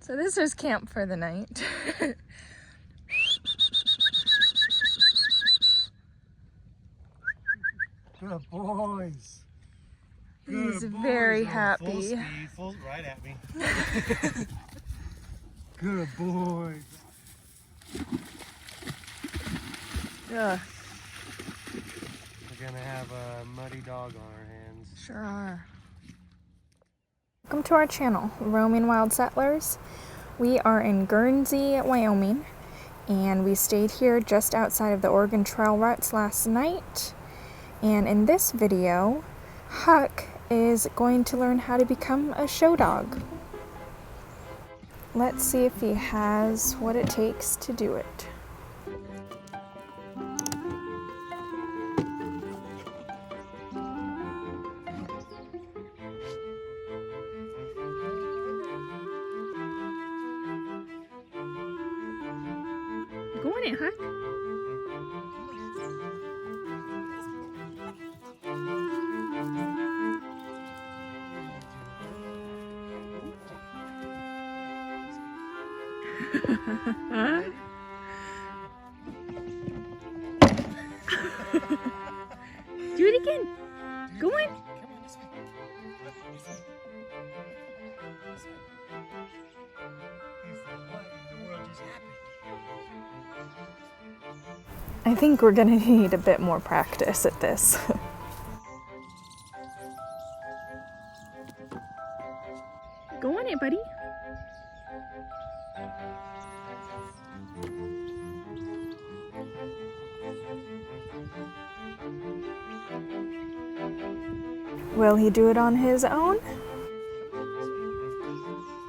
So this is camp for the night. Good boys. He's very happy. Full speed, right at me. Good boys. Ugh. We're gonna have a muddy dog on our hands. Sure are. Welcome to our channel, Roaming Wild Settlers. We are in Guernsey, Wyoming, and we stayed here just outside of the Oregon Trail Ruts last night. And in this video, Huck is going to learn how to become a show dog. Let's see if he has what it takes to do it. Go on it, Huck. Do it again. Go on. I think we're gonna need a bit more practice at this. Go on it, buddy. Will he do it on his own?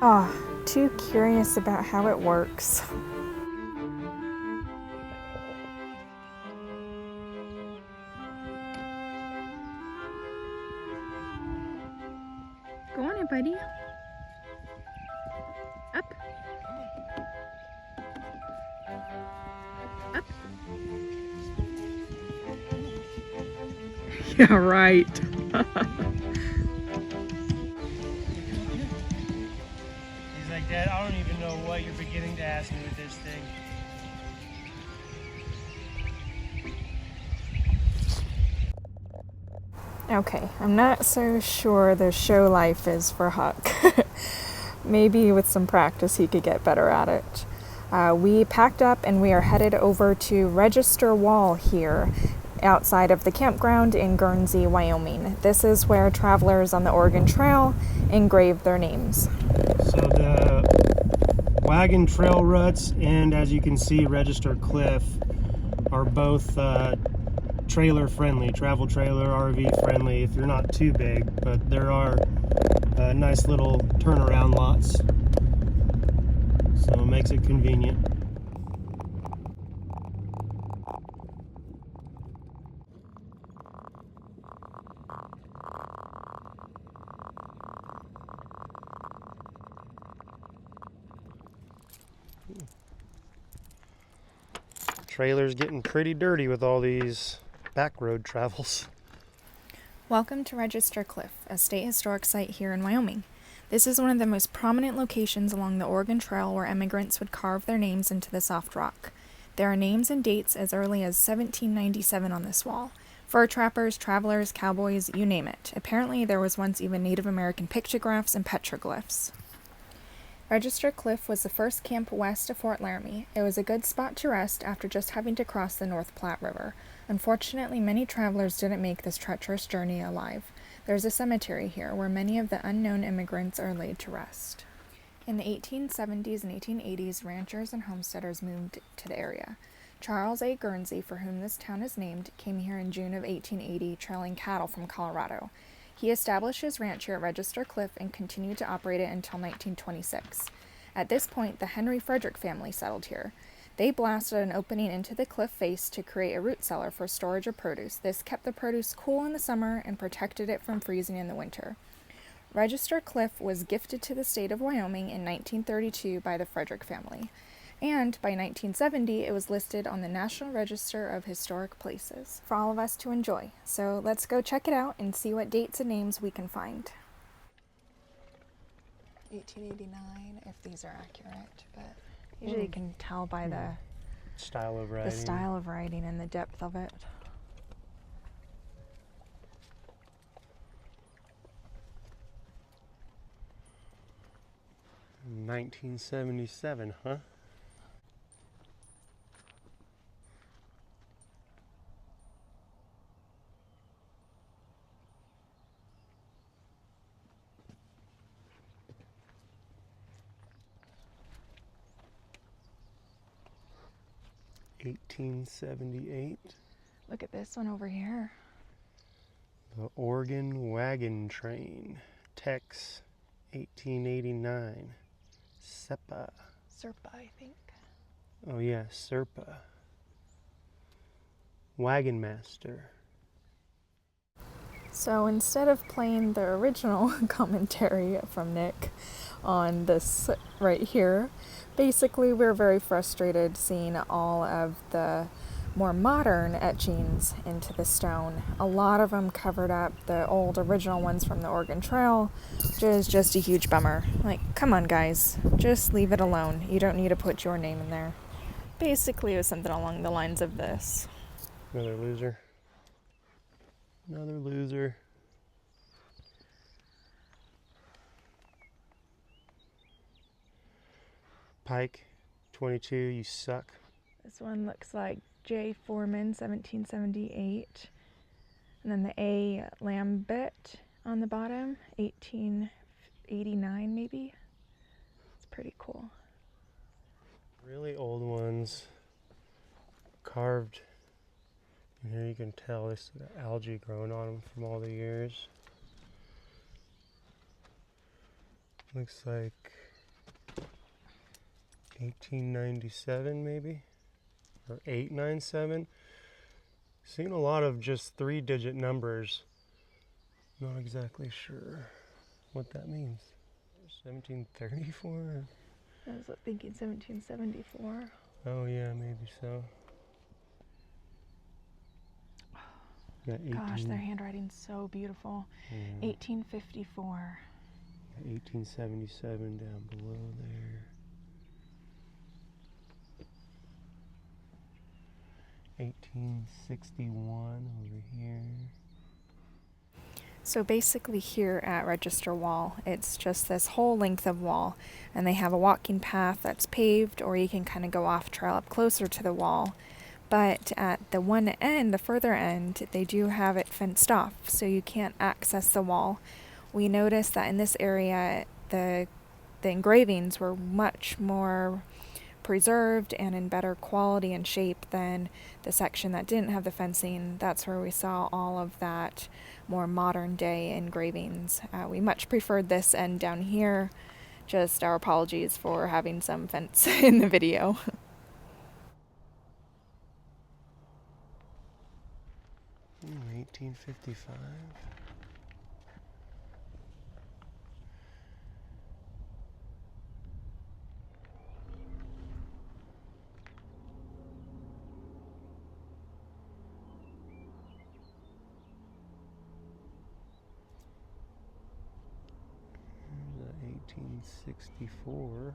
Oh, too curious about how it works. Go on it, buddy. Up. Up. Yeah, right. He's like, Dad, I don't even know what you're beginning to ask me with this thing. Okay, I'm not so sure the show life is for Huck. Maybe with some practice he could get better at it. We packed up and we are headed over to Register Wall here outside of the campground in Guernsey, Wyoming. This is where travelers on the Oregon Trail engrave their names. So the Wagon Trail Ruts and, as you can see, Register Cliff are both trailer friendly, travel trailer, RV friendly if you're not too big, but there are nice little turnaround lots, so it makes it convenient. Trailer's getting pretty dirty with all these back road travels. Welcome to Register Cliff, a state historic site here in Wyoming. This is one of the most prominent locations along the Oregon Trail where immigrants would carve their names into the soft rock. There are names and dates as early as 1797 on this wall. Fur trappers, travelers, cowboys, you name it. Apparently there was once even Native American pictographs and petroglyphs. Register Cliff was the first camp west of Fort Laramie. It was a good spot to rest after just having to cross the North Platte River. Unfortunately, many travelers didn't make this treacherous journey alive. There's a cemetery here where many of the unknown immigrants are laid to rest. In the 1870s and 1880s, ranchers and homesteaders moved to the area. Charles A. Guernsey, for whom this town is named, came here in June of 1880, trailing cattle from Colorado. He established his ranch here at Register Cliff and continued to operate it until 1926. At this point, the Henry Frederick family settled here. They blasted an opening into the cliff face to create a root cellar for storage of produce. This kept the produce cool in the summer and protected it from freezing in the winter. Register Cliff was gifted to the state of Wyoming in 1932 by the Frederick family. And by 1970, it was listed on the National Register of Historic Places for all of us to enjoy. So let's go check it out and see what dates and names we can find. 1889, if these are accurate, but usually you can tell by the style of writing. The style of writing and the depth of it. In 1977, huh? $1878. Look at this one over here. The Oregon Wagon Train, Tex, 1889. Serpa, I think. Oh yeah, Serpa. Wagon Master. So instead of playing the original commentary from Nick on this right here, basically we're very frustrated seeing all of the more modern etchings into the stone. A lot of them covered up the old original ones from the Oregon Trail, which is just a huge bummer. Like, come on guys, just leave it alone. You don't need to put your name in there. Basically it was something along the lines of this. Another loser. Another loser. Pike, 22, you suck. This one looks like J. Foreman, 1778. And then the A. Lambert on the bottom, 1889 maybe. It's pretty cool. Really old ones, carved. And here you can tell there's algae growing on them from all the years. Looks like 1897 maybe, or 897. Seen a lot of just 3-digit numbers. Not exactly sure what that means. 1734? I was thinking 1774. Oh yeah, maybe so. Gosh, their handwriting's so beautiful. 1854. 1877 down below there. 1861 over here. So basically here at Register Wall, it's just this whole length of wall, and they have a walking path that's paved, or you can kind of go off trail up closer to the wall. But at the one end, the further end, they do have it fenced off, so you can't access the wall. We noticed that in this area, the engravings were much more preserved and in better quality and shape than the section that didn't have the fencing. That's where we saw all of that more modern day engravings. We much preferred this end down here. Just our apologies for having some fence in the video. 1855. There's 1864.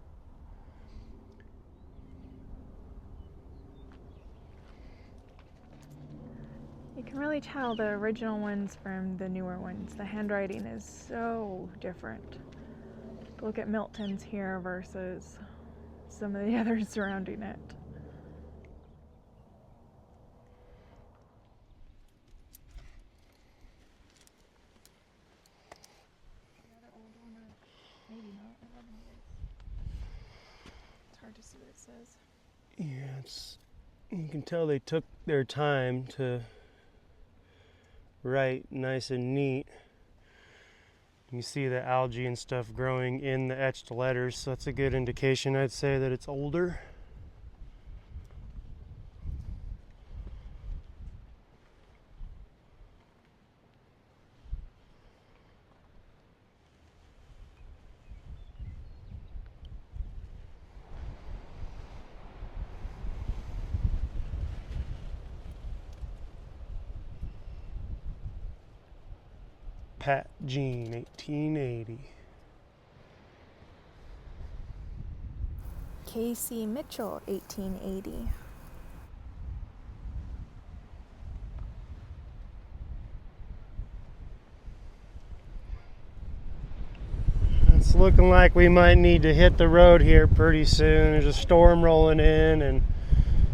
You can really tell the original ones from the newer ones. The handwriting is so different. Look at Milton's here versus some of the others surrounding it. Another old one, or maybe not. It's hard to see what it says. Yeah, you can tell they took their time to write nice and neat. You see the algae and stuff growing in the etched letters, so that's a good indication, I'd say, that it's older. Pat Jean, 1880. K.C. Mitchell, 1880. It's looking like we might need to hit the road here pretty soon. There's a storm rolling in, and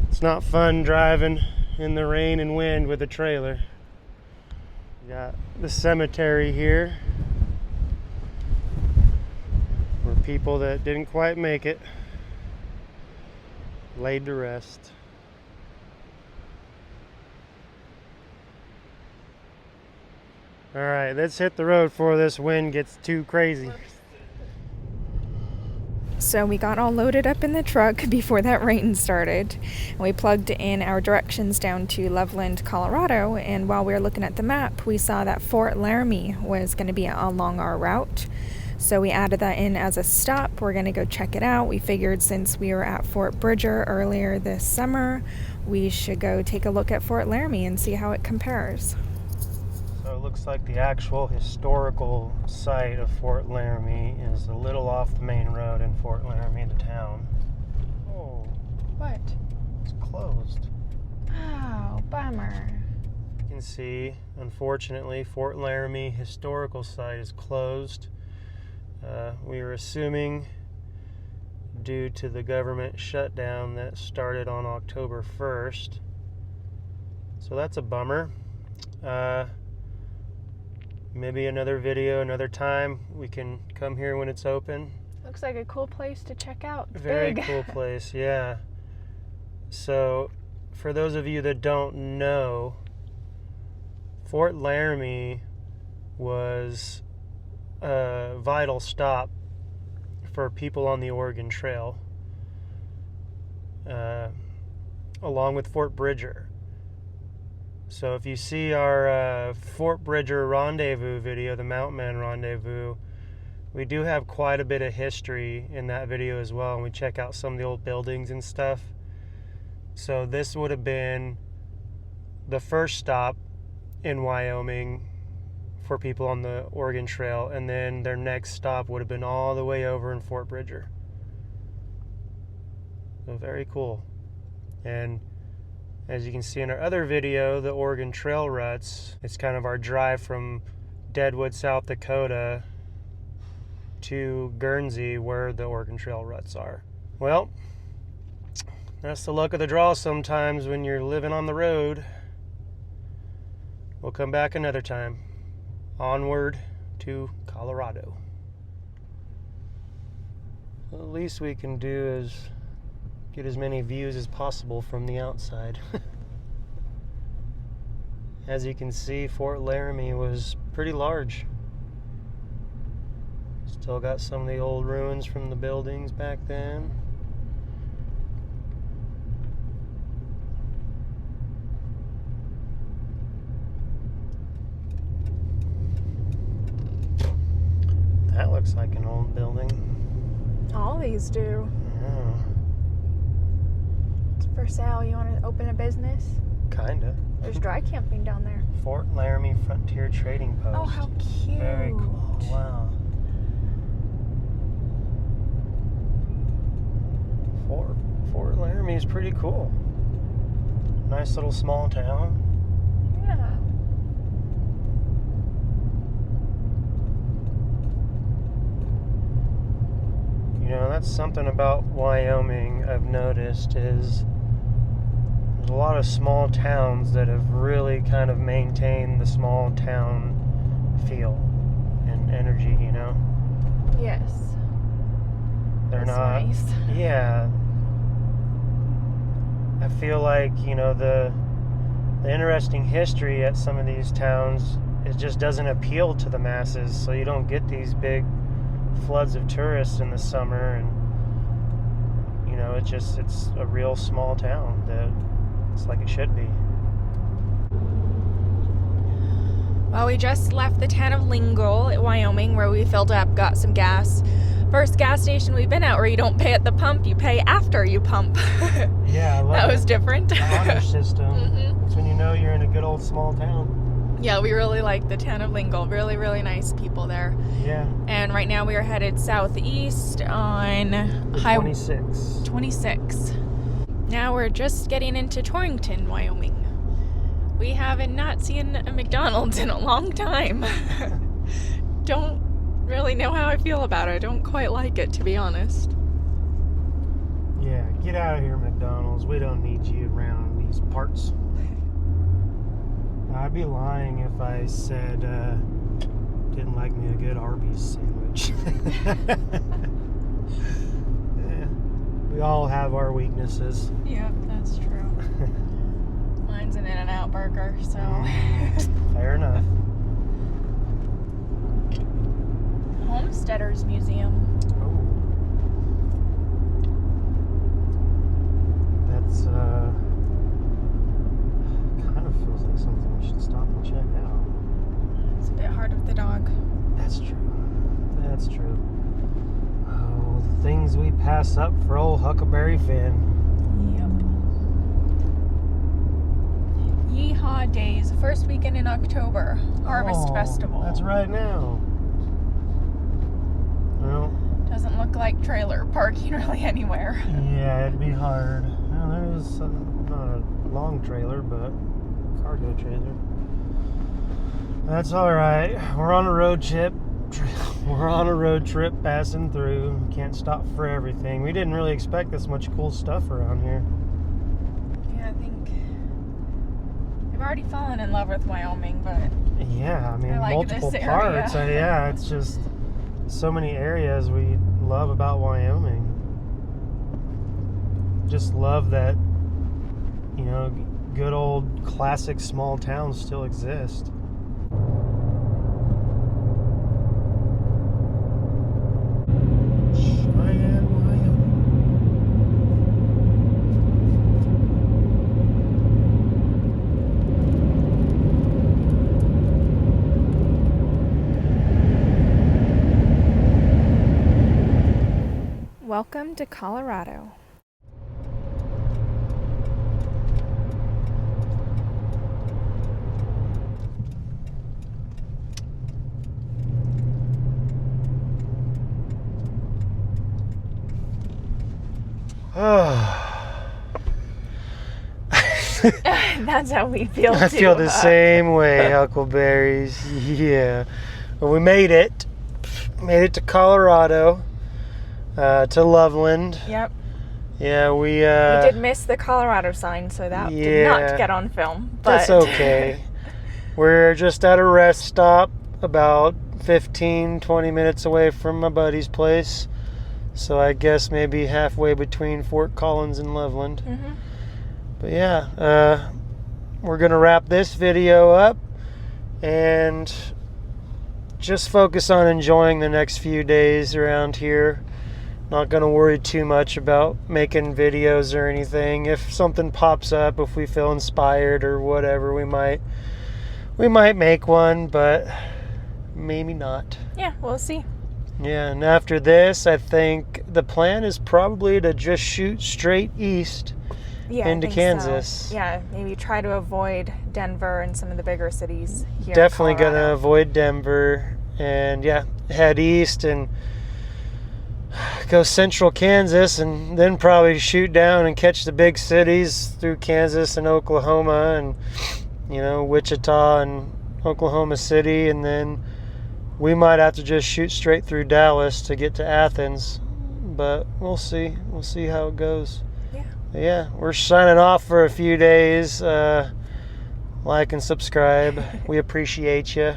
it's not fun driving in the rain and wind with a trailer. We got the cemetery here for people that didn't quite make it, laid to rest. All right, let's hit the road before this wind gets too crazy. So we got all loaded up in the truck before that rain started. We plugged in our directions down to Loveland, Colorado, and while we were looking at the map, we saw that Fort Laramie was going to be along our route. So we added that in as a stop. We're going to go check it out. We figured since we were at Fort Bridger earlier this summer, we should go take a look at Fort Laramie and see how it compares. So it looks like the actual historical site of Fort Laramie is a little off the main road in Fort Laramie, the town. Oh. What? It's closed. Oh, bummer. You can see, unfortunately, Fort Laramie historical site is closed. We are assuming due to the government shutdown that started on October 1st. So that's a bummer. Maybe another video, another time. We can come here when it's open. Looks like a cool place to check out. Very cool place, yeah. So, for those of you that don't know, Fort Laramie was a vital stop for people on the Oregon Trail, along with Fort Bridger. So if you see our Fort Bridger Rendezvous video, the Mountain Man Rendezvous, we do have quite a bit of history in that video as well, and we check out some of the old buildings and stuff. So this would have been the first stop in Wyoming for people on the Oregon Trail, and then their next stop would have been all the way over in Fort Bridger. So very cool. And as you can see in our other video, the Oregon Trail Ruts, it's kind of our drive from Deadwood, South Dakota to Guernsey, where the Oregon Trail Ruts are. Well, that's the luck of the draw sometimes when you're living on the road. We'll come back another time. Onward to Colorado. The least we can do is get as many views as possible from the outside. As you can see, Fort Laramie was pretty large. Still got some of the old ruins from the buildings back then. That looks like an old building. All these do. Yeah. It's for sale. You want to open a business? Kinda. There's dry camping down there. Fort Laramie Frontier Trading Post. Oh, how cute. Very cool. Wow. Fort Laramie is pretty cool. Nice little small town. Yeah. You know, that's something about Wyoming I've noticed is there's a lot of small towns that have really kind of maintained the small town feel and energy, you know? Yes. They're That's not. nice. Yeah. I feel like, you know, the interesting history at some of these towns, it just doesn't appeal to the masses, so you don't get these big floods of tourists in the summer, and you know, it's a real small town that it's like it should be. Well, we just left the town of Lingle, Wyoming, where we filled up, got some gas. First gas station we've been at where you don't pay at the pump, you pay after you pump. Yeah, I love that was different. The honor system. Mm-hmm. It's when you know you're in a good old small town. Yeah, we really like the town of Lingle. Really, really nice people there. Yeah. And right now we are headed southeast on Highway 26. 26. Now we're just getting into Torrington, Wyoming. We haven't not seen a McDonald's in a long time. Don't really know how I feel about it. I don't quite like it, to be honest. Yeah, get out of here, McDonald's. We don't need you around these parts. I'd be lying if I said didn't like me a good Arby's sandwich. Yeah, we all have our weaknesses. Yep, that's true. Mine's an In-N-Out burger, so. Fair enough. Homesteaders Museum. Oh. That's kind of feels like something we should stop and check out. It's a bit hard with the dog. That's true. That's true. Oh, the things we pass up for old Huckleberry Finn. Yep. Yeehaw Days, first weekend in October. Harvest Festival. That's right now. Well, doesn't look like trailer parking really anywhere. Yeah, it'd be hard. Well, there's not a long trailer, but cargo trailer. That's all right. We're on a road trip. We're on a road trip passing through. Can't stop for everything. We didn't really expect this much cool stuff around here. Yeah, I think I've already fallen in love with Wyoming, but yeah, I mean, I like multiple this parts. area. Yeah, it's just so many areas we love about Wyoming. Just love that, you know, good old classic small towns still exist. Cheyenne, Wyoming. Welcome to Colorado. That's how we feel too. I feel the same way, Huckleberries. Yeah. Well, we made it. Made it to Colorado. To Loveland. Yep. Yeah, we did miss the Colorado sign, so that did not get on film. But that's okay. We're just at a rest stop about 15-20 minutes away from my buddy's place. So I guess maybe halfway between Fort Collins and Loveland. Mm-hmm. But yeah, we're going to wrap this video up and just focus on enjoying the next few days around here. Not going to worry too much about making videos or anything. If something pops up, if we feel inspired or whatever, we might make one, but maybe not. Yeah, we'll see. Yeah, and after this, I think the plan is probably to just shoot straight east into Kansas. So. Yeah, maybe try to avoid Denver and some of the bigger cities here. Definitely going to avoid Denver and yeah, head east and go central Kansas and then probably shoot down and catch the big cities through Kansas and Oklahoma and, you know, Wichita and Oklahoma City, and then we might have to just shoot straight through Dallas to get to Athens, but we'll see. We'll see how it goes. Yeah. But yeah, we're signing off for a few days. Like and subscribe. We appreciate you.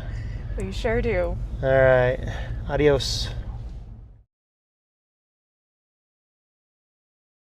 We sure do. All right. Adios.